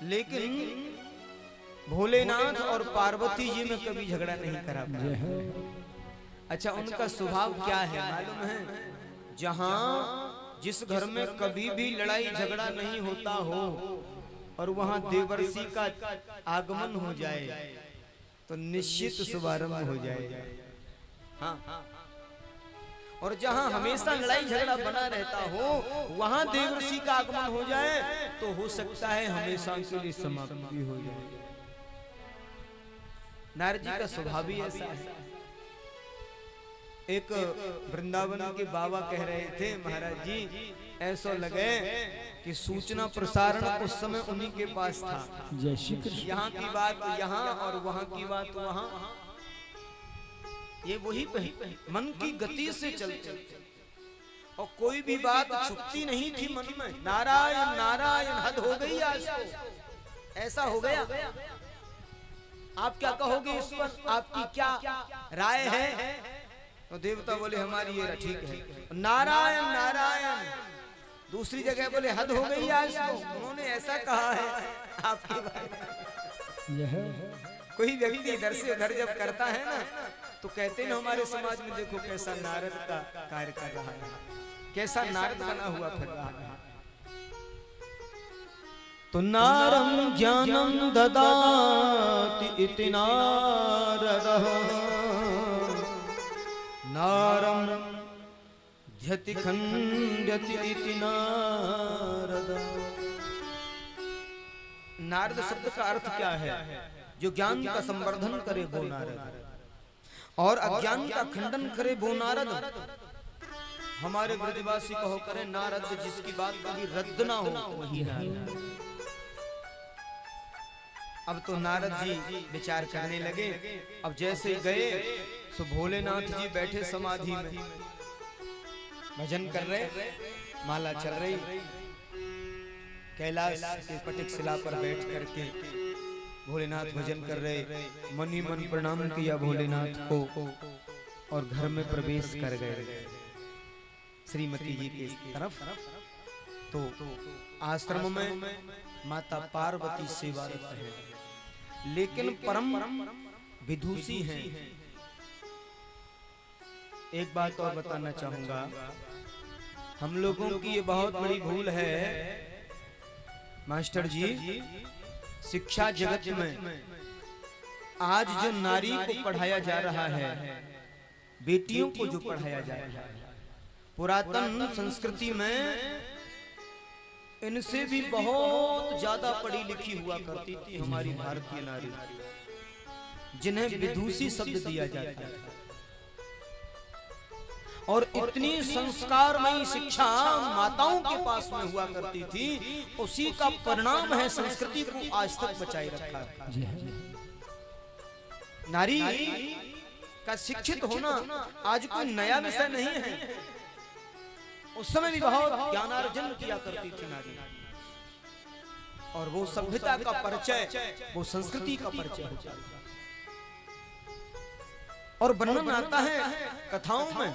लेकिन भोलेनाथ और पार्वती जी में कभी झगड़ा नहीं करा पाए। अच्छा, उनका स्वभाव क्या है मालूम है? जहां जिस घर में कभी भी लड़ाई झगड़ा नहीं होता हो और वहां देवर्षि का आगमन हो जाए तो निश्चित शुभारंभ हो जाए। हाँ, और जहां हमेशा लड़ाई झगड़ा बना रहता हो वहां देवर्षि का आगमन हो जाए तो हो सकता है हमेशा के लिए समाप्ति हो जाए। नारद जी का स्वभाव ही ऐसा है। एक वृंदावन के बाबा कह रहे थे, महाराज जी ऐसा लगे कि सूचना प्रसारण उस समय उन्हीं के पास था। जय श्री कृष्ण। यहाँ की बात यहाँ और वहाँ की बात वहाँ, ये वही मन की गति से चलते और कोई भी बात छुपती नहीं थी मन में। नारायण नारायण हद हो गई आज तो, ऐसा हो गया। आप क्या कहोगे इस पर? आपकी क्या राय है? तो देवता बोले हमारी ये ठीक है। नारायण नारायण दूसरी जगह बोले हद हो गई आज तो, उन्होंने ऐसा कहा है आपके बारे में। कोई व्यक्ति इधर से उधर जब करता है ना तो कहते हैं हमारे समाज में देखो कैसा नारद का कार्य कर रहा है, कैसा नारद बना हुआ फिर रहा है। तो नारं ज्ञानं ददाति इति नारदः, नारं ध्यति खण्ड्यति इति नारदः। नारद शब्द का अर्थ क्या है? जो ज्ञान का संवर्धन करे वो नारद, और अज्ञान का खंडन करे वो नारद। हमारे ब्रजवासी कहो करे नारद, जिसकी बात कभी रद्द ना हो वही नारद। अब तो नारद जी विचार करने लगे। अब जैसे गए सो भोलेनाथ जी बैठे समाधि में भजन कर रहे, माला चल रही। कैलाश के पटिक शिला पर बैठ करके भोलेनाथ भजन कर रहे। मन ही मन प्रणाम किया भोलेनाथ को और घर में प्रवेश कर गए श्रीमती जी की तरफ। तो आश्रम में माता पार्वती सेवारत है, लेकिन परम विदुषी हैं। एक बात और बताना चाहूंगा, हम लोगों की ये बहुत बड़ी भूल है मास्टर जी। शिक्षा जगत में आज जो नारी को पढ़ाया जा रहा है, बेटियों को जो पढ़ाया जा रहा है, पुरातन संस्कृति में इनसे भी बहुत ज्यादा पढ़ी लिखी हुआ करती थी हमारी भारतीय नारी, जिन्हें विदुषी शब्द दिया जाता था। और इतनी संस्कारमयी शिक्षा माताओं के पास में हुआ करती थी, उसी का परिणाम है संस्कृति को आज तक बचाए रखा है। नारी का शिक्षित होना आज कोई नया विषय नहीं है। उस समय भी बहुत ज्ञानार्जन किया करती थी नारी, और वो सभ्यता का परिचय, वो संस्कृति का परिचय होता है। और वर्णन आता है कथाओं में,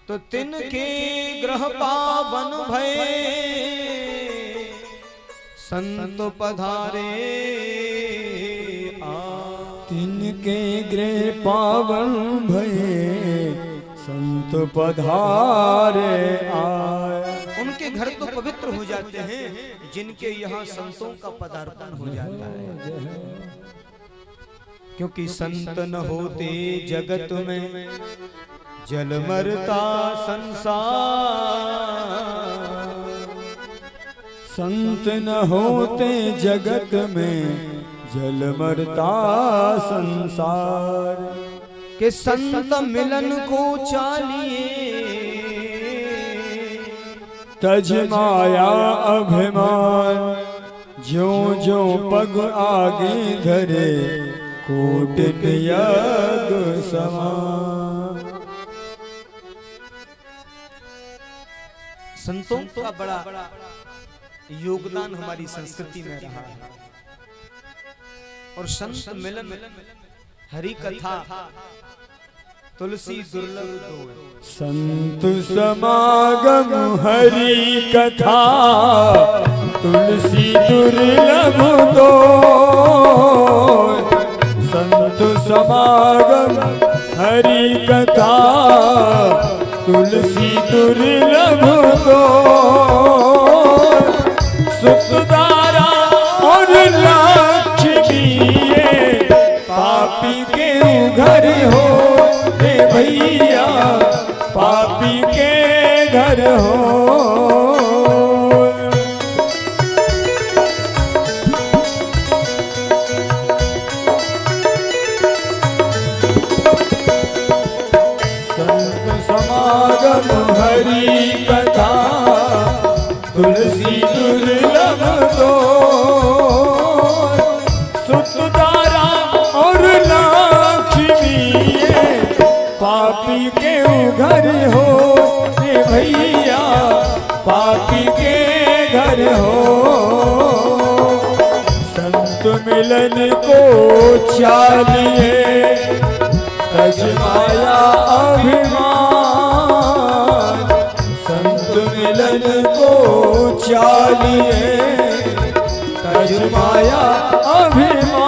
तो तिनके ग्रह पावन भये संत पधारे आ। तिनके गृह पावन भये संत पधारे आए। उनके घर तो पवित्र हो जाते हैं जिनके यहाँ संतों का पदार्पण हो जाता है। क्योंकि संत न होते जगत में जल मरता संसार। संत न होते जगत में जल मरता संसार। के संत मिलन को चालिए तज माया अभिमान। ज्यों ज्यों पग आगे धरे कोटिन यज्ञ समान। संतों का बड़ा योगदान हमारी संस्कृति में रहा है। और संत मिलन, हरि कथा, तुलसी दुर्लभ दो। संत समागम हरि कथा समागम हरि कथा तुलसी दुर्लभ तो सुखदारा और लक्ष्मी पापी के घर हो रे भैया, पापी के घर हो। संत समागम हरि कथा तुलसी दुर्लभ तो सुतदारा और लक्ष्मी पापी के घर हो रे भैया, पापी के घर हो। संत मिलन को चाहिए तज माया अभिमान, संत मिलन को चाहिए तज माया अभिमान।